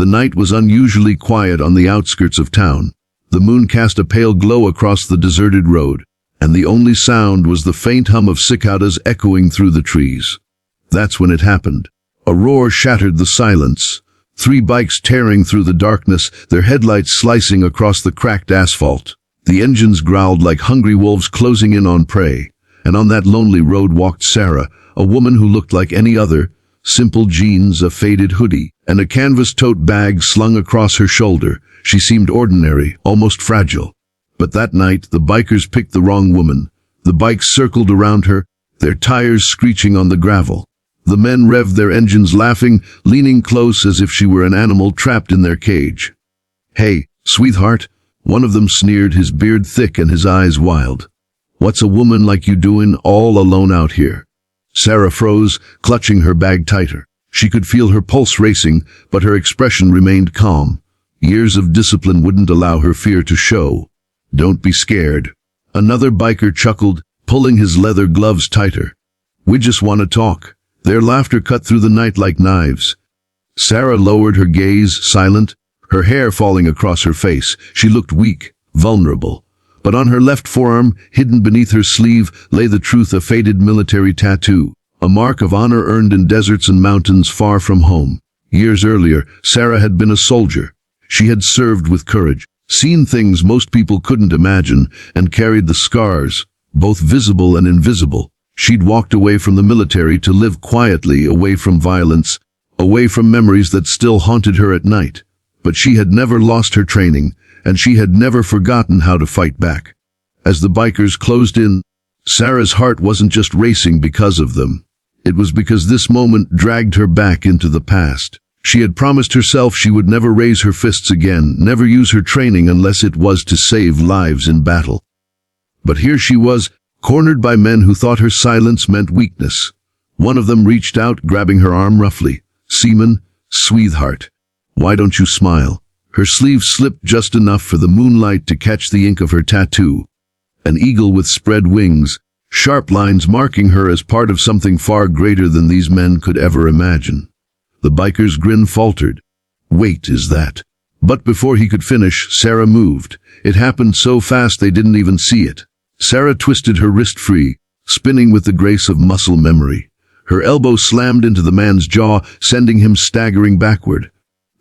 The night was unusually quiet on the outskirts of town. The moon cast a pale glow across the deserted road, and the only sound was the faint hum of cicadas echoing through the trees. That's when it happened. A roar shattered the silence. 3 bikes tearing through the darkness, their headlights slicing across the cracked asphalt. The engines growled like hungry wolves closing in on prey. And on that lonely road walked Sarah, a woman who looked like any other. Simple jeans, a faded hoodie, and a canvas tote bag slung across her shoulder. She seemed ordinary, almost fragile. But that night, the bikers picked the wrong woman. The bikes circled around her, their tires screeching on the gravel. The men revved their engines laughing, leaning close as if she were an animal trapped in their cage. "Hey, sweetheart," one of them sneered, his beard thick and his eyes wild. "What's a woman like you doing all alone out here?" Sarah froze, clutching her bag tighter. She could feel her pulse racing, but her expression remained calm. Years of discipline wouldn't allow her fear to show. "Don't be scared." Another biker chuckled, pulling his leather gloves tighter. "We just want to talk." Their laughter cut through the night like knives. Sarah lowered her gaze, silent, her hair falling across her face. She looked weak, vulnerable. But on her left forearm, hidden beneath her sleeve, lay the truth, a faded military tattoo, a mark of honor earned in deserts and mountains far from home. Years earlier, Sarah had been a soldier. She had served with courage, seen things most people couldn't imagine, and carried the scars, both visible and invisible. She'd walked away from the military to live quietly, away from violence, away from memories that still haunted her at night. But she had never lost her training, and she had never forgotten how to fight back. As the bikers closed in, Sarah's heart wasn't just racing because of them. It was because this moment dragged her back into the past. She had promised herself she would never raise her fists again, never use her training unless it was to save lives in battle. But here she was, cornered by men who thought her silence meant weakness. One of them reached out, grabbing her arm roughly. "Seaman, sweetheart, why don't you smile?" Her sleeve slipped just enough for the moonlight to catch the ink of her tattoo. An eagle with spread wings, sharp lines marking her as part of something far greater than these men could ever imagine. The biker's grin faltered. "Wait, is that?" But before he could finish, Sarah moved. It happened so fast they didn't even see it. Sarah twisted her wrist free, spinning with the grace of muscle memory. Her elbow slammed into the man's jaw, sending him staggering backward.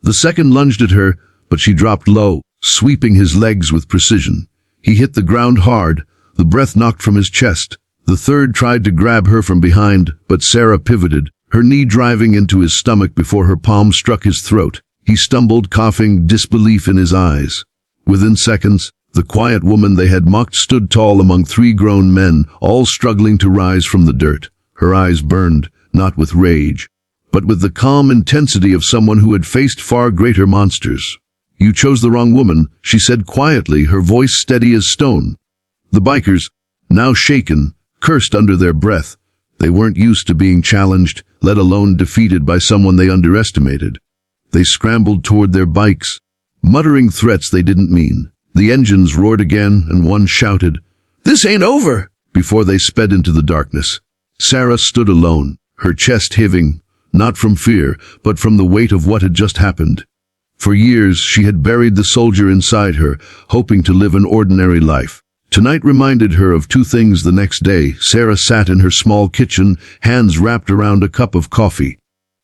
The second lunged at her, but she dropped low, sweeping his legs with precision. He hit the ground hard, the breath knocked from his chest. The third tried to grab her from behind, but Sarah pivoted, her knee driving into his stomach before her palm struck his throat. He stumbled, coughing, disbelief in his eyes. Within seconds, the quiet woman they had mocked stood tall among 3 grown men, all struggling to rise from the dirt. Her eyes burned, not with rage, but with the calm intensity of someone who had faced far greater monsters. "You chose the wrong woman," she said quietly, her voice steady as stone. The bikers, now shaken, cursed under their breath. They weren't used to being challenged, let alone defeated by someone they underestimated. They scrambled toward their bikes, muttering threats they didn't mean. The engines roared again, and one shouted, "This ain't over!" before they sped into the darkness. Sarah stood alone, her chest heaving, not from fear, but from the weight of what had just happened. For years, she had buried the soldier inside her, hoping to live an ordinary life. Tonight reminded her of 2 things. The next day, Sarah sat in her small kitchen, hands wrapped around a cup of coffee.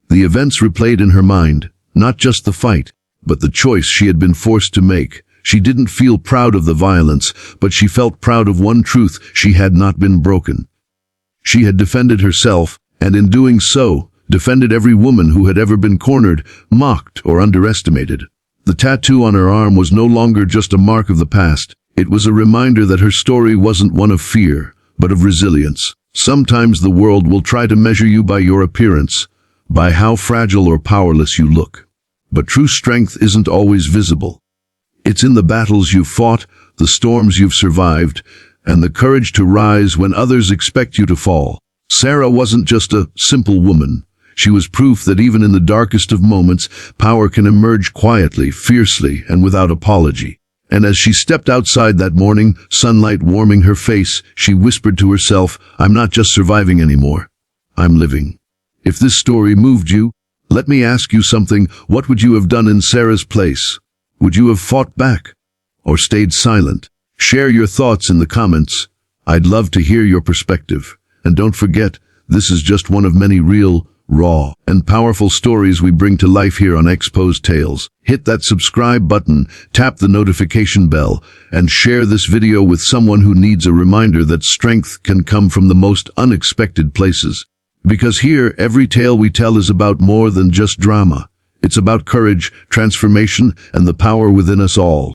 The events replayed in her mind, not just the fight, but the choice she had been forced to make. She didn't feel proud of the violence, but she felt proud of one truth: she had not been broken. She had defended herself, and in doing so, defended every woman who had ever been cornered, mocked, or underestimated. The tattoo on her arm was no longer just a mark of the past. It was a reminder that her story wasn't one of fear, but of resilience. Sometimes the world will try to measure you by your appearance, by how fragile or powerless you look. But true strength isn't always visible. It's in the battles you've fought, the storms you've survived, and the courage to rise when others expect you to fall. Sarah wasn't just a simple woman. She was proof that even in the darkest of moments, power can emerge quietly, fiercely, and without apology. And as she stepped outside that morning, sunlight warming her face, she whispered to herself, "I'm not just surviving anymore. I'm living." If this story moved you, Let me ask you something. What would you have done in Sarah's place? Would you have fought back? Or stayed silent? Share your thoughts in the comments. I'd love to hear your perspective. And don't forget, this is just one of many real, raw, and powerful stories we bring to life here on Xposed Tales. Hit that subscribe button, tap the notification bell, and share this video with someone who needs a reminder that strength can come from the most unexpected places. Because here, every tale we tell is about more than just drama. It's about courage, transformation, and the power within us all.